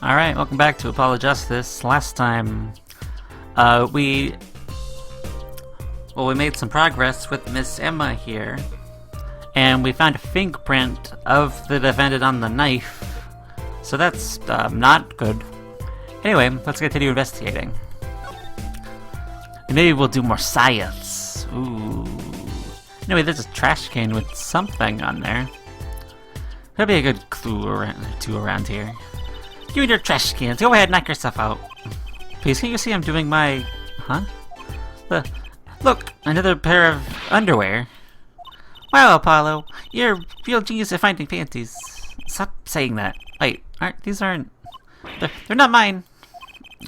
Alright, welcome back to Apollo Justice. Last time, we made some progress with Miss Emma here, and we found a fingerprint of the defendant on the knife, so that's, not good. Anyway, let's continue investigating. And maybe we'll do more science. Ooh. Anyway, there's a trash can with something on there. That'd be a good clue around here. You and your trash cans, go ahead, knock yourself out. Please, can you see I'm doing my... Huh? Look, another pair of underwear. Wow, Apollo, you're a real genius at finding panties. Stop saying that. Wait, these aren't... They're not mine.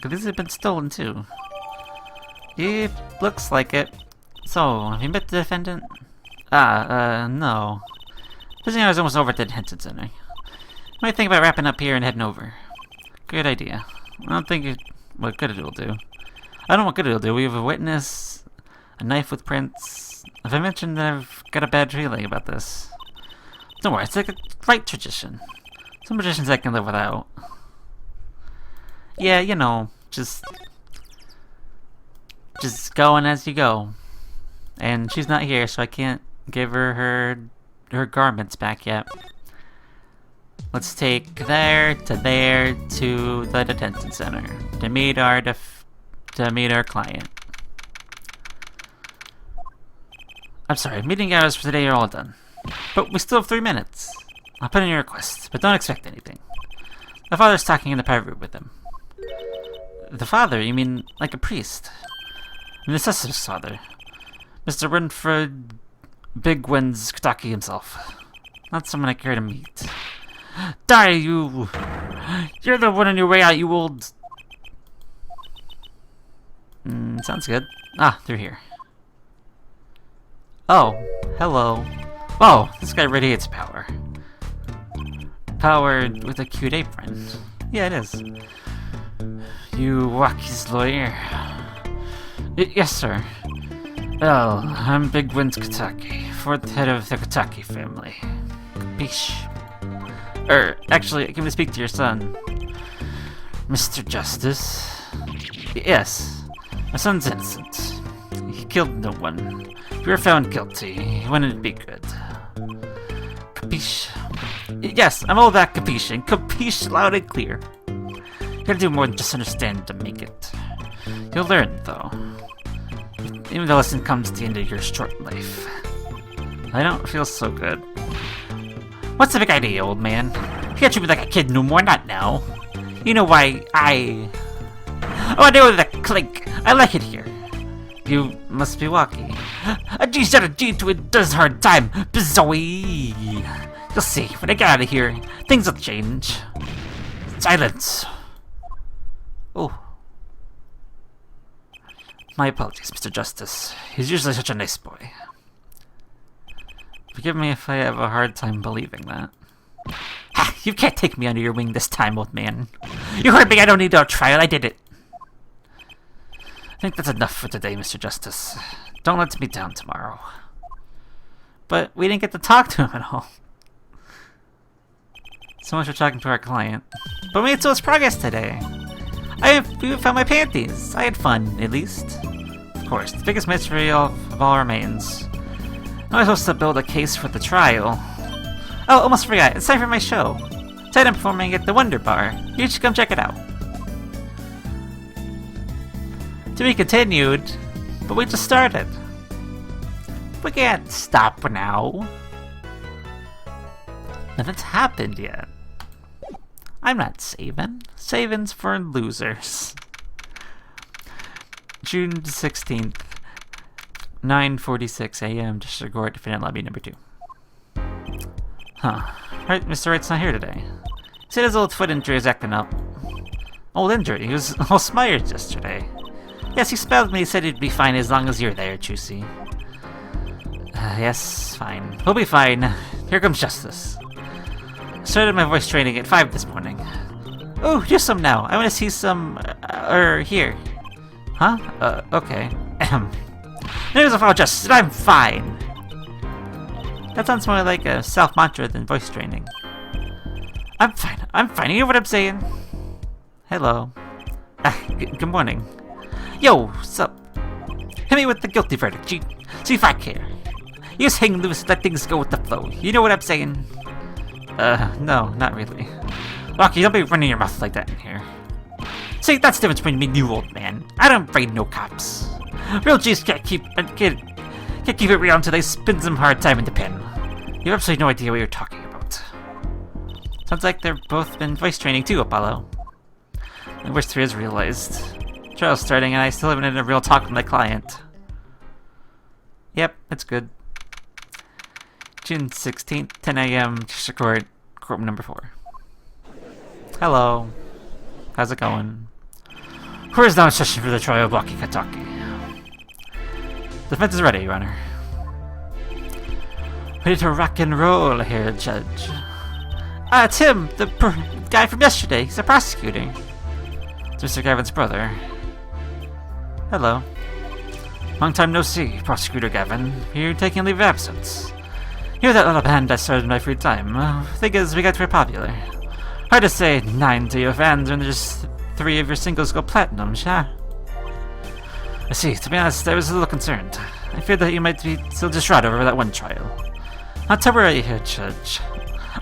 These have been stolen, too. It looks like it. So, have you met the defendant? No. Visiting hours almost over at the detention center. Might think about wrapping up here and heading over. Good idea. I don't think what good it'll do. I don't know what good it'll do. We have a witness, a knife with prints. If I mentioned that I've got a bad feeling about this. Don't worry, it's like a right tradition. Some traditions I can live without. Yeah, you know, just going as you go. And she's not here, so I can't give her garments back yet. Let's take there to the detention center to meet our client. I'm sorry, meeting hours for today are all done, but we still have 3 minutes. I'll put in your request, but don't expect anything. The father's talking in the private room with him. The father? You mean like a priest? The necessitous father, Mr. Winfred Bigwin's Kentucky himself. Not someone I care to meet. Die, you! You're the one on your way out, you old... sounds good. Ah, they're here. Oh, hello. Oh, this guy radiates power. Power with a cute apron. Yeah, it is. You Waukie's lawyer? Yes, sir. Well, I'm Big Wind's Kentucky, fourth head of the Kentucky family. Capiche? Actually, can we speak to your son? Mr. Justice? Yes. My son's innocent. He killed no one. If you were found guilty, wouldn't it be good? Capiche? Yes, I'm all about capiche, capiche loud and clear. You gotta do more than just understand to make it. You'll learn, though. Even the lesson comes to the end of your short life. I don't feel so good. What's the big idea, old man? You can't treat me like a kid no more, not now. You know why Oh, I know the clink. I like it here. You must be Waukie. A G shot a G to it does hard time. Bizzoy. You'll see, when I get out of here, things will change. Silence. Oh. My apologies, Mr. Justice. He's usually such a nice boy. Forgive me if I have a hard time believing that. Ha! You can't take me under your wing this time, old man. You heard me, I don't need no trial, I did it. I think that's enough for today, Mr. Justice. Don't let me down tomorrow. But we didn't get to talk to him at all. So much for talking to our client. But we made so much progress today. We found my panties. I had fun, at least. Of course, the biggest mystery of all remains. How am I supposed to build a case for the trial? Oh, almost forgot. It's time for my show. Tonight I'm performing at the Wonder Bar. You should come check it out. To be continued, but we just started. We can't stop now. Nothing's happened yet. I'm not saving. Saving's for losers. June 16th. 9:46 a.m. District Court, Defendant Lobby number 2. Huh. Right, Mr. Wright's not here today. He said his old foot injury is acting up. Old injury? He was all smired yesterday. Yes, he spelled me. He said he'd be fine as long as you're there, Juicy. Yes, fine. He'll be fine. Here comes Justice. I started my voice training at 5 this morning. Oh, do some now. I want to see some, here. Huh? Okay. My name is Apollo Justice, and I'm fine. That sounds more like a self-mantra than voice training. I'm fine. You hear what I'm saying? Hello. Good morning. Yo, sup? Hit me with the guilty verdict. See if I care. You just hang loose and let things go with the flow. You know what I'm saying? No, not really. Rocky, don't be running your mouth like that in here. See, that's the difference between me and you, old man. I don't afraid no cops. Real G's can't keep it real until they spin some hard time in the pen. You have absolutely no idea what you're talking about. Sounds like they've both been voice training too, Apollo. The worst is realized. Trial's starting and I still haven't had a real talk with my client. Yep, it's good. June 16th, 10 a.m. Court, courtroom number 4. Hello. How's it going? Court is now in session for the trial of walkie-talkie. Defense is ready, Your Honor. Ready to rock and roll here, Judge. It's him, the guy from yesterday. He's a prosecutor. It's Mr. Gavin's brother. Hello. Long time no see, Prosecutor Gavin. You're taking leave of absence. You're that little band I started in my free time. Thing is, we got very popular. Hard to say 9 to your fans when there's 3 of your singles go platinum, huh? I see, to be honest, I was a little concerned. I feared that you might be still distraught over that one trial. Not to worry here, Judge.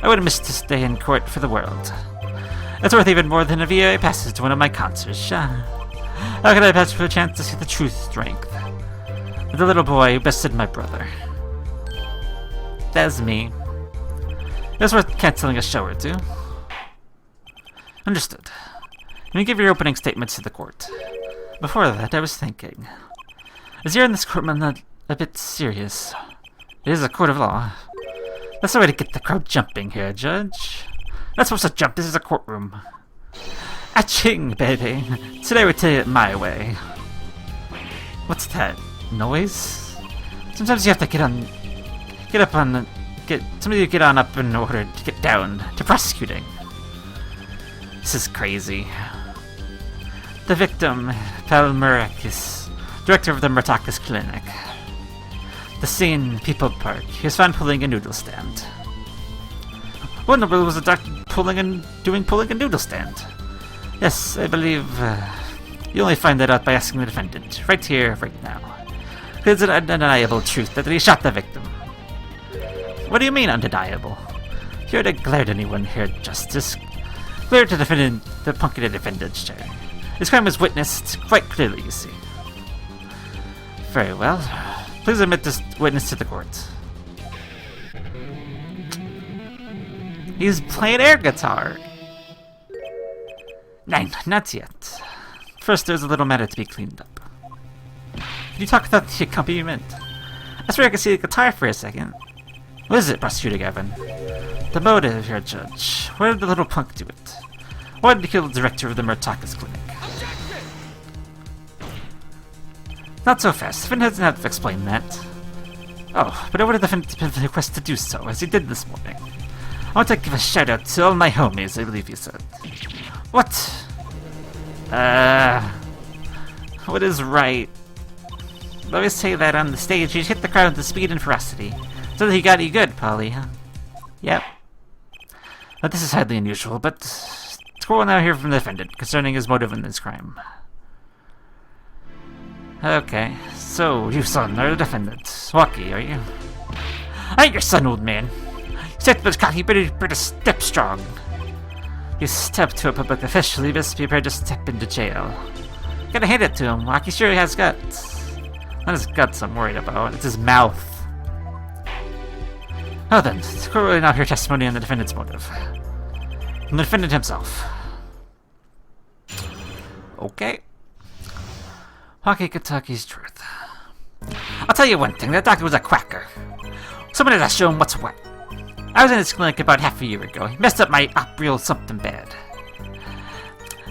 I wouldn't miss this day in court for the world. It's worth even more than a VA passes to one of my concerts, huh? How could I pass for a chance to see the true strength? With the little boy who bested my brother. That's me. It's worth canceling a show or two. Understood. Let me give your opening statements to the court. Before that, I was thinking. Is here in this courtroom a bit serious? It is a court of law. That's the way to get the crowd jumping here, Judge. Not supposed to jump, this is a courtroom. Aching, baby. Today we tell it my way. What's that? Noise? Sometimes you have to get somebody to get on up in order to get down to prosecuting. This is crazy. The victim, Palmerakis, director of the Murtakis Clinic. The scene, People Park. He was found pulling a noodle stand. What in the world was the doctor pulling a noodle stand? Yes, I believe you only find that out by asking the defendant, right here, right now. It's an undeniable truth that he shot the victim. What do you mean, undeniable? If you were to glare at anyone here, Justice, glare at the punk in the defendant's chair. His crime was witnessed quite clearly, you see. Very well. Please admit this witness to the court. He's playing air guitar. Nein, not yet. First, there's a little matter to be cleaned up. Can you talk about the accompaniment? I swear I can see the guitar for a second. What is it, Prosecutor Gavin? The motive here, Judge. Where did the little punk do it? Why did he kill the director of the Murtakis Clinic? Not so fast. The defendant doesn't have to explain that. Oh, but I wanted the defendant to request to do so, as he did this morning. I want to give a shout out to all my homies, I believe you said. What? What is right? I always say that on the stage, you hit the crowd with speed and ferocity. So that he got you good, Polly, huh? Yep. But this is highly unusual, but we'll now hear from the defendant concerning his motive in this crime. Okay, so you son are the defendant. Walkie, are you? I ain't your son, old man. You said was cocky, better step strong. You step to a public official, you best be prepared to step into jail. Gotta hand it to him, Walkie sure he has guts. Not his guts I'm worried about, it's his mouth. Oh then, the court will now hear testimony on the defendant's motive. From the defendant himself. Okay. Walkie-talkie's truth. I'll tell you one thing, that doctor was a quacker. Someone had to show him what's what. I was in his clinic about half a year ago. He messed up my op real something bad.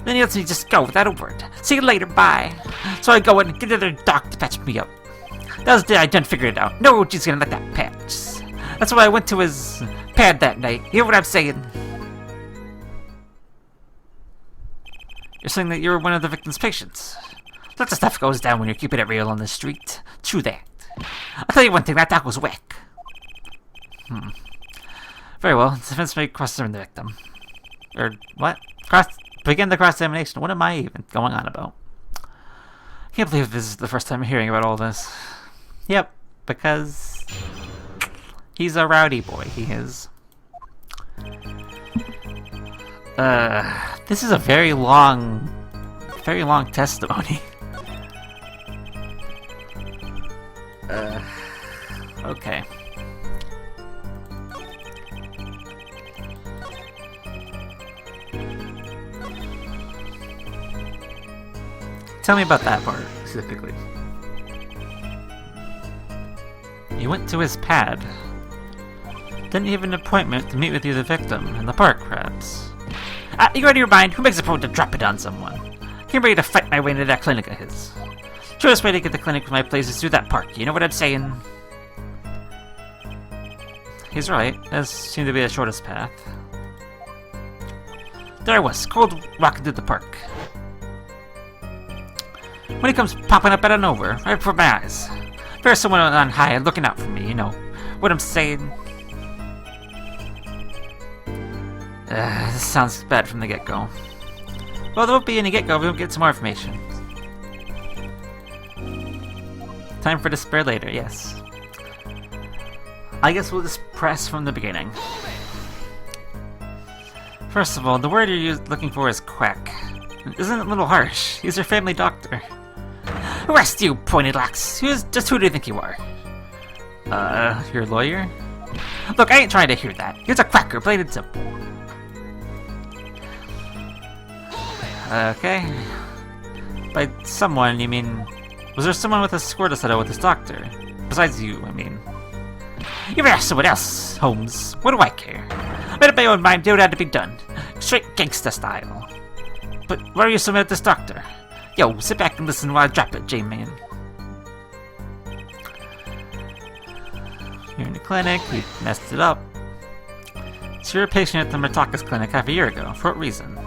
Then he lets me just go without a word. See you later, bye. So I go and get another doc to patch me up. That was the day I done figured it out. No OG's gonna let that patch. That's why I went to his pad that night. You hear what I'm saying? You're saying that you were one of the victim's patients. Lots of stuff goes down when you're keeping it real on the street. True that. I'll tell you one thing, that doc was whack. Very well, the defense may cross-examine the victim. Or what? Begin the cross-examination. What am I even going on about? I can't believe this is the first time I'm hearing about all this. Yep, because he's a rowdy boy, he is. This is a very long testimony. Okay. Tell me about that part, specifically. You went to his pad. Didn't you have an appointment to meet with you, the victim, in the park, perhaps? You out of your mind? Who makes a point to drop it on someone? I'm ready to fight my way into that clinic of his. Shortest way to get the clinic from my place is through that park, you know what I'm saying? He's right, that seemed to be the shortest path. There I was, cold walking through the park. When he comes popping up out of nowhere, right before my eyes. There's someone on high looking out for me, you know what I'm saying? This sounds bad from the get-go. Well, there won't be any get-go, we'll get some more information. Time for despair later, yes. I guess we'll just press from the beginning. First of all, the word you're looking for is quack. Isn't it a little harsh? He's your family doctor. Arrest you, pointed lax! Who do you think you are? Your lawyer? Look, I ain't trying to hear that. He's a quacker, plain and simple. Okay. By someone, you mean... Was there someone with a score to settle with this doctor? Besides you, I mean. You better ask someone else, Holmes. What do I care? I made up my own mind, do what had to be done. Straight gangsta style. But why are you so mad at this doctor? Yo, sit back and listen while I drop it, J-Man. You're in the clinic, you messed it up. So you're a patient at the Murtaka's clinic half a year ago. For what reason?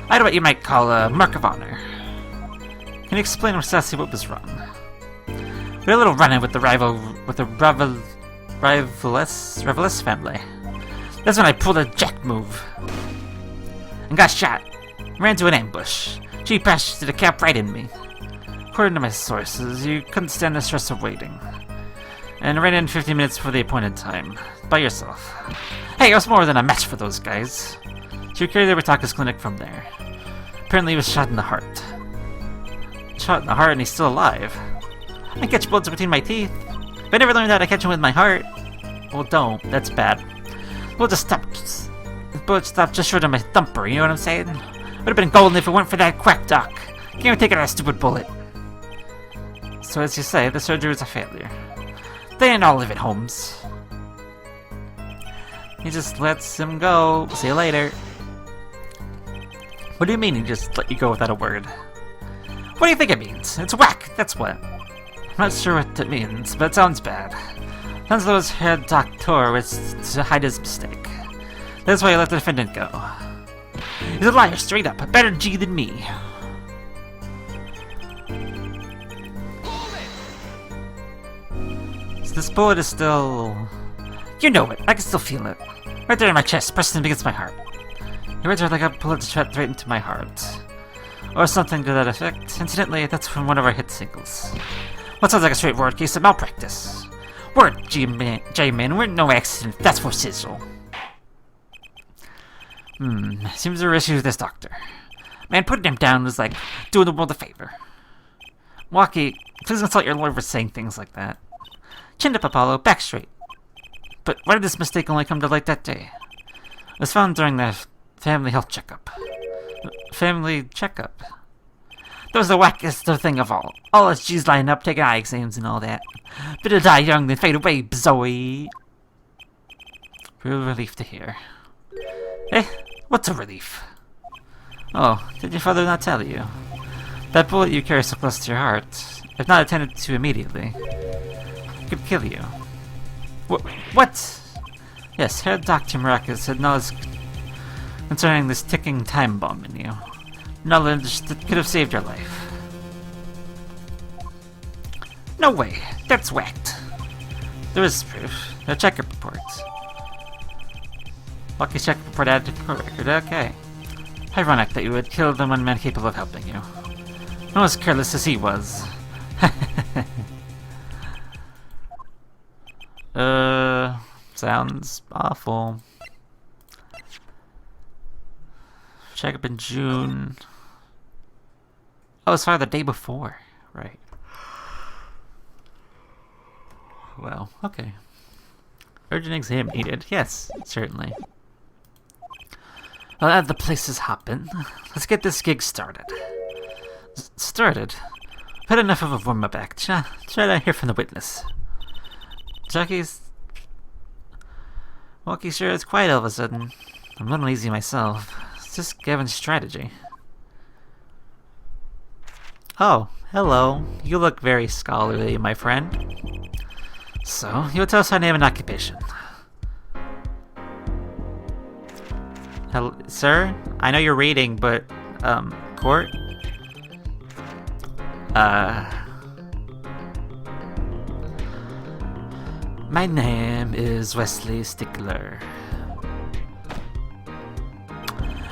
I know what you might call a mark of honor. Can you explain precisely what was wrong? We had a little run-in with the Revelis family. That's when I pulled a jack move and got shot. Ran into an ambush. She bashed the cap right in me. According to my sources, you couldn't stand the stress of waiting, and ran in 15 minutes before the appointed time, by yourself. Hey, I was more than a match for those guys. So you carried the Ritaka's clinic from there. Apparently he was shot in the heart. Shot in the heart and he's still alive. I catch bullets between my teeth. If I never learned that, I catch them with my heart. Well, don't. That's bad. We'll just stop. The bullet stopped just short of my thumper, you know what I'm saying? Would have been golden if it weren't for that quack doc. Can't even take out a stupid bullet. So as you say, the surgery was a failure. They ain't all live at Holmes. He just lets him go. See you later. What do you mean he just let you go without a word? What do you think it means? It's whack, that's what. I'm not sure what it means, but it sounds bad. Sounds like his head doctor was to hide his mistake. That's why he let the defendant go. He's a liar, straight up. A better G than me. So this bullet is still... You know it. I can still feel it. Right there in my chest, pressing against my heart. Your words are like a bullet shot right into my heart. Or something to that effect. Incidentally, that's from one of our hit singles. What sounds like a straightforward case of malpractice. Word, J-Man, we're no accident. That's for sizzle. Seems there are issues with this doctor. Man, putting him down was like doing the world a favor. Walkie, please consult your lawyer for saying things like that. Chin up, Apollo, back straight. But why did this mistake only come to light that day? It was found during the family health checkup. Family checkup? That was the wackest thing of all. All us G's lining up, taking eye exams and all that. Better die young than fade away, Zoe. Real relief to hear. Eh? What's a relief? Oh, did your father not tell you? That bullet you carry so close to your heart, if not attended to immediately, could kill you. What? Yes, Head Dr. Maracas had knowledge concerning this ticking time bomb in you. Knowledge that could have saved your life. No way, that's whacked. There is proof. A checkup report. Lucky's checkup report added to the court record, okay. Ironic that you would kill the one man capable of helping you. Not as careless as he was. Sounds awful. Check up in June. Oh, it's the day before. Right. Well, okay. Urgent exam needed. Yes, certainly. Well, the place is hopping. Let's get this gig started. Started? Had enough of a warm-up act. Try to hear from the witness. Walkie sure is quiet all of a sudden. I'm a little uneasy myself. It's just Gavin's strategy. Oh, hello. You look very scholarly, my friend. So, you'll tell us our name and occupation. Hello, sir? I know you're reading, but, court? My name is Wesley Stickler.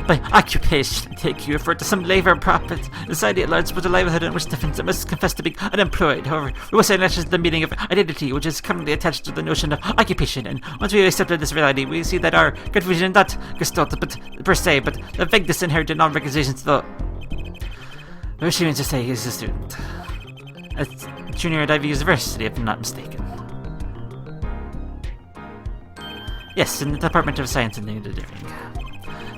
By occupation, take you refer to some labor profit. Society at large but a livelihood in which defendant must confess to being unemployed. However, we must acknowledge the meaning of identity, which is commonly attached to the notion of occupation. And once we have accepted this reality, we see that our confusion not gestalt, but per se, but the vagueness inherent in all recognitions, though. What she means to say is a student at Junior Ivy University, if I'm not mistaken. Yes, in the Department of Science and Engineering.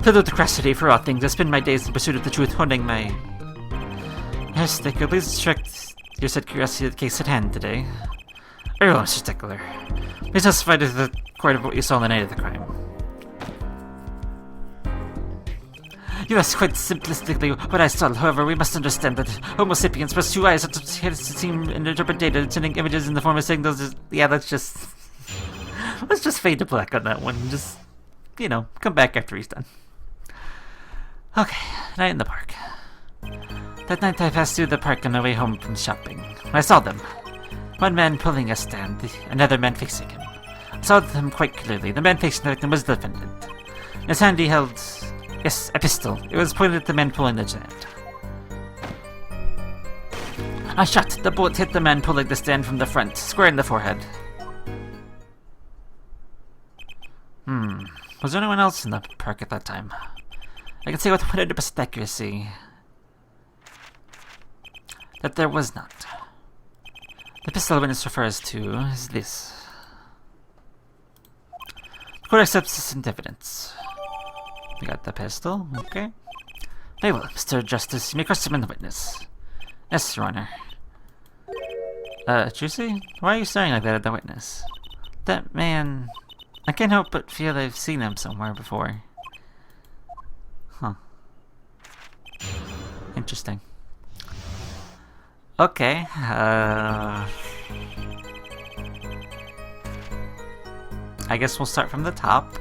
Filled with curiosity for all things, I spend my days in pursuit of the truth, honing my... Yes, Stickler, please instruct your said curiosity of the case at hand today. Very well, Mr. Stickler. Please testify to the court of what you saw on the night of the crime. You asked quite simplistically what I saw. However, we must understand that Homo sapiens plus 2 eyes that seem and interpret data, sending images in the form of signals. Yeah, let's just fade to black on that one. Just, come back after he's done. Okay, night in the park. That night I passed through the park on my way home from shopping. I saw them. One man pulling a stand, another man facing him. I saw them quite clearly. The man facing the victim was the defendant. In his hand he held, yes, a pistol. It was pointed at the man pulling the stand. I shot. The bullet hit the man pulling the stand from the front, square in the forehead. Was there anyone else in the park at that time? I can say with 100% accuracy that there was not. The pistol witness refers to is this. The court accepts this into evidence. We got the pistol, okay. Very well, Mr. Justice, you may question the witness. Yes, Your Honor. Juicy? Why are you staring like that at the witness? That man... I can't help but feel I've seen him somewhere before. Huh. Interesting. Okay, I guess we'll start from the top.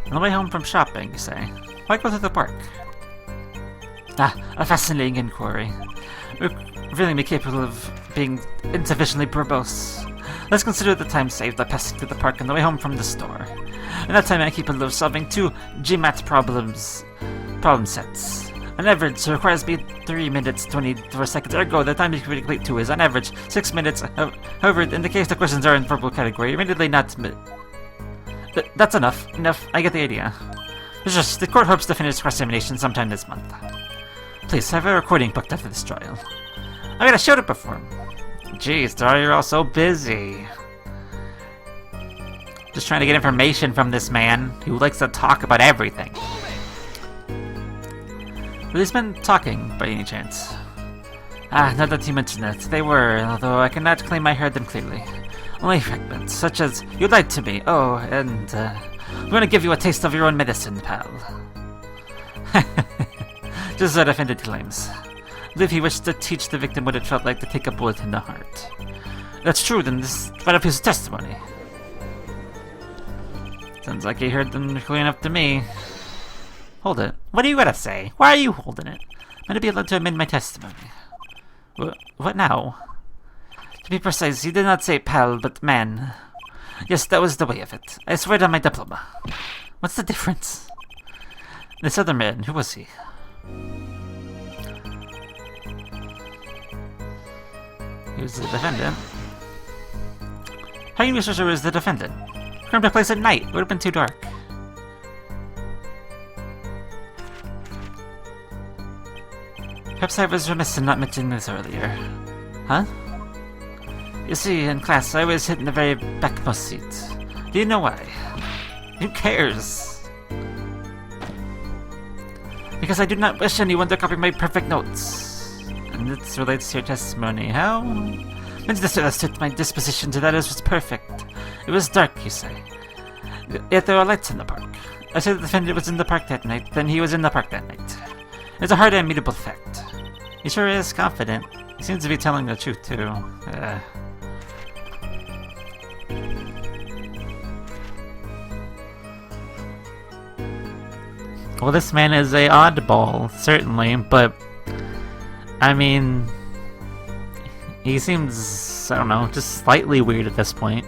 On the way home from shopping, you say? Why go to the park? A fascinating inquiry. We're really capable of being insufficiently verbose. Let's consider the time saved by passing through the park on the way home from the store. In that time, I keep of solving 2 GMAT problem sets. On average, it requires me 3 minutes 24 seconds. Ergo, the time you can complete 2 is on average 6 minutes. However, in the case the questions are in verbal category, immediately not. That's enough. I get the idea. The court hopes to finish cross-examination sometime this month. Please have a recording booked after this trial. I got a show to perform. Jeez, Dar, you're all so busy. Just trying to get information from this man who likes to talk about everything. Were these men talking, by any chance? Now that you mention it, they were, although I cannot claim I heard them clearly. Only fragments, such as, you lied to me, oh, and, I'm gonna give you a taste of your own medicine, pal. Just as offended claims. I believe he wished to teach the victim what it felt like to take a bullet in the heart. If that's true, then this right up his testimony. Sounds like he heard them clear enough to me. Hold it. What are you gonna say? Why are you holding it? I'm gonna be allowed to amend my testimony. What now? To be precise, he did not say pal, but man. Yes, that was the way of it. I swear it on my diploma. What's the difference? This other man, who was he? He was the defendant. How can you be so sure he was the defendant? Crime took place at night. It would have been too dark. Perhaps I was remiss in not mentioning this earlier. Huh? You see, in class, I always sit in the very backmost seat. Do you know why? Who cares? Because I do not wish anyone to copy my perfect notes. And this relates to your testimony. How? When this illustrates my disposition to that it was perfect. It was dark, you say. Yet there were lights in the park. I say the defendant was in the park that night, then he was in the park that night. It's a hard and immutable fact. He sure is confident. He seems to be telling the truth, too. Well, this man is a oddball, certainly, but I mean, he seems, I don't know, just slightly weird at this point.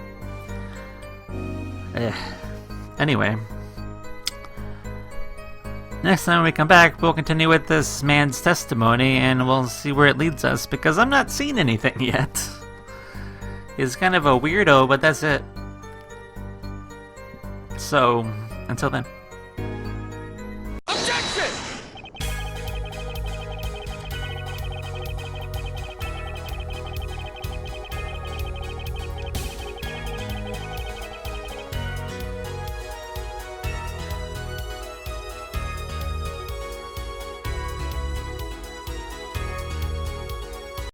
Anyway, next time we come back, we'll continue with this man's testimony, and we'll see where it leads us, because I'm not seeing anything yet. He's kind of a weirdo, but that's it. So, until then.